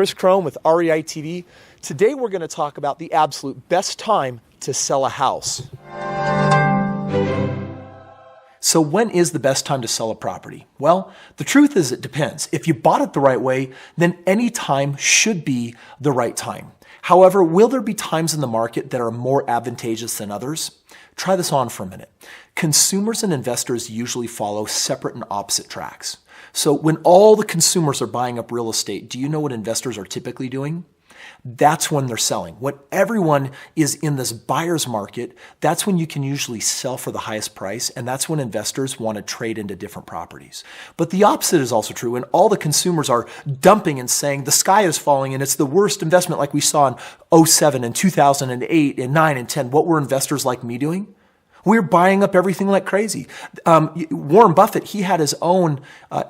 Kris Krohn with REI TV. Today we're going to talk about the absolute best time to sell a house. So when is the best time to sell a property? Well, the truth is it depends. If you bought it the right way, then any time should be the right time. However, will there be times in the market that are more advantageous than others? Try this on for a minute. Consumers and investors usually follow separate and opposite tracks. So when all the consumers are buying up real estate, do you know what investors are typically doing? That's when they're selling. When everyone is in this buyer's market, that's when you can usually sell for the highest price, and that's when investors want to trade into different properties. But the opposite is also true. When all the consumers are dumping and saying the sky is falling and it's the worst investment like we saw in 07 and 2008 and 9 and 10, what were investors like me doing? We're buying up everything like crazy. Warren Buffett, he had his own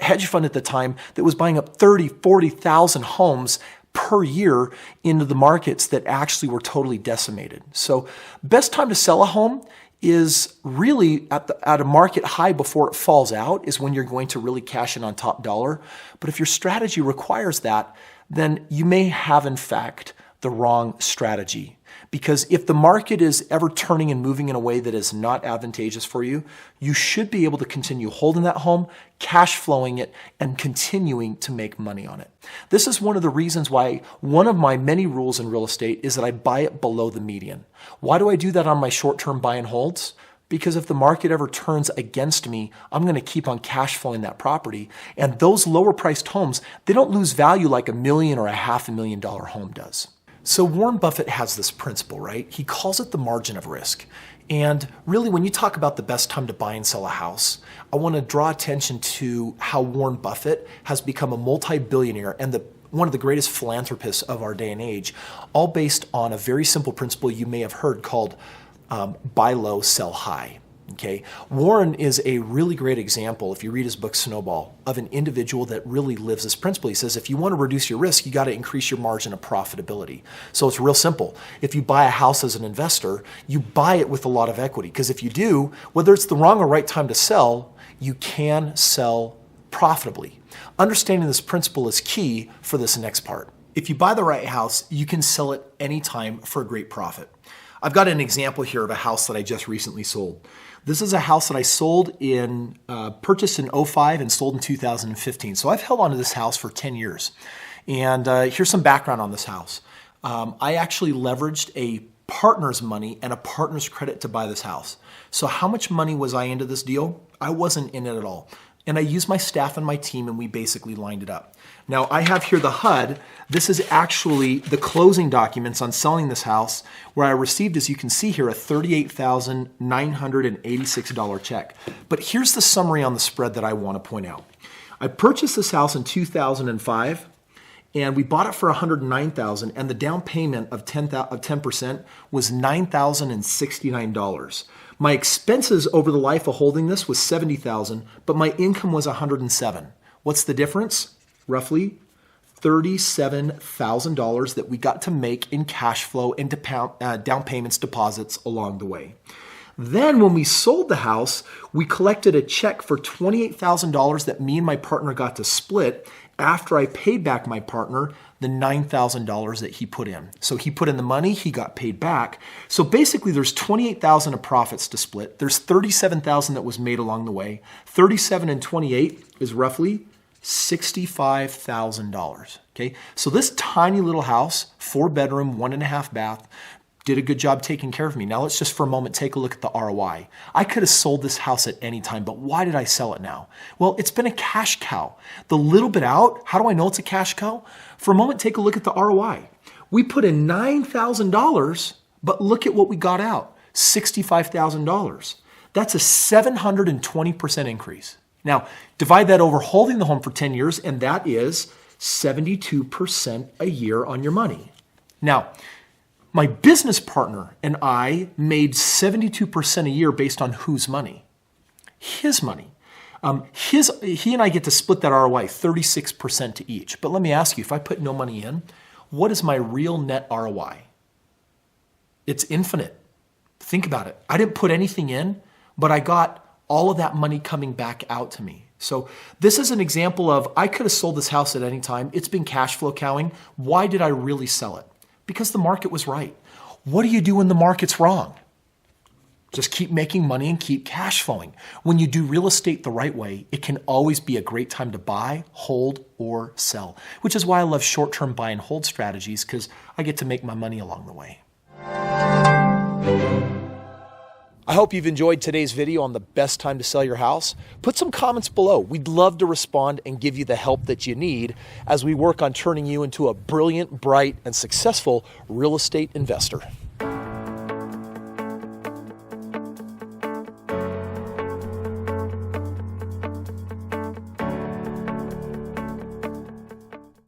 hedge fund at the time that was buying up 30, 40,000 homes per year into the markets that actually were totally decimated. So best time to sell a home is really at a market high before it falls out is when you're going to really cash in on top dollar. But if your strategy requires that, then you may have in fact the wrong strategy. Because if the market is ever turning and moving in a way that is not advantageous for you, you should be able to continue holding that home, cash flowing it, and continuing to make money on it. This is one of the reasons why one of my many rules in real estate is that I buy it below the median. Why do I do that on my short-term buy and holds? Because if the market ever turns against me, I'm going to keep on cash flowing that property. And those lower priced homes, they don't lose value like $1 million or a $500,000 home does. So Warren Buffett has this principle, right? He calls it the margin of risk. And really, when you talk about the best time to buy and sell a house, I want to draw attention to how Warren Buffett has become a multi-billionaire and one of the greatest philanthropists of our day and age, all based on a very simple principle you may have heard called buy low, sell high. Okay, Warren is a really great example, if you read his book Snowball, of an individual that really lives this principle. He says if you want to reduce your risk, you got to increase your margin of profitability. So it's real simple. If you buy a house as an investor, you buy it with a lot of equity. Because if you do, whether it's the wrong or right time to sell, you can sell profitably. Understanding this principle is key for this next part. If you buy the right house, you can sell it anytime for a great profit. I've got an example here of a house that I just recently sold. This is a house that I purchased in 05 and sold in 2015. So I've held on to this house for 10 years. And here's some background on this house. I actually leveraged a partner's money and a partner's credit to buy this house. So how much money was I into this deal? I wasn't in it at all. And I used my staff and my team, and we basically lined it up. Now, I have here the HUD. This is actually the closing documents on selling this house, where I received, as you can see here, a $38,986 check. But here's the summary on the spread that I want to point out. I purchased this house in 2005, and we bought it for $109,000, and the down payment of 10% was $9,069. My expenses over the life of holding this was $70,000, but my income was $107,000. What's the difference? Roughly $37,000 that we got to make in cash flow and down payments, deposits along the way. Then when we sold the house, we collected a check for $28,000 that me and my partner got to split after I paid back my partner the $9,000 that he put in. So he put in the money, he got paid back. So basically there's $28,000 of profits to split. There's $37,000 that was made along the way. 37 and 28 is roughly $65,000. Okay, so this tiny little house, 4-bedroom, 1.5 bath, did a good job taking care of me. Now let's just for a moment take a look at the ROI. I could have sold this house at any time, but why did I sell it now? Well, it's been a cash cow. The little bit out, how do I know it's a cash cow? For a moment, take a look at the ROI. We put in $9,000, but look at what we got out, $65,000. That's a 720% increase. Now, divide that over holding the home for 10 years, and that is 72% a year on your money. Now, my business partner and I made 72% a year based on whose money? His money. He and I get to split that ROI, 36% to each. But let me ask you, if I put no money in, what is my real net ROI? It's infinite. Think about it. I didn't put anything in, but I got all of that money coming back out to me. So this is an example of, I could have sold this house at any time. It's been cash flow cowing. Why did I really sell it? Because the market was right. What do you do when the market's wrong? Just keep making money and keep cash flowing. When you do real estate the right way, it can always be a great time to buy, hold, or sell, which is why I love short-term buy and hold strategies, because I get to make my money along the way. I hope you've enjoyed today's video on the best time to sell your house. Put some comments below. We'd love to respond and give you the help that you need as we work on turning you into a brilliant, bright, and successful real estate investor.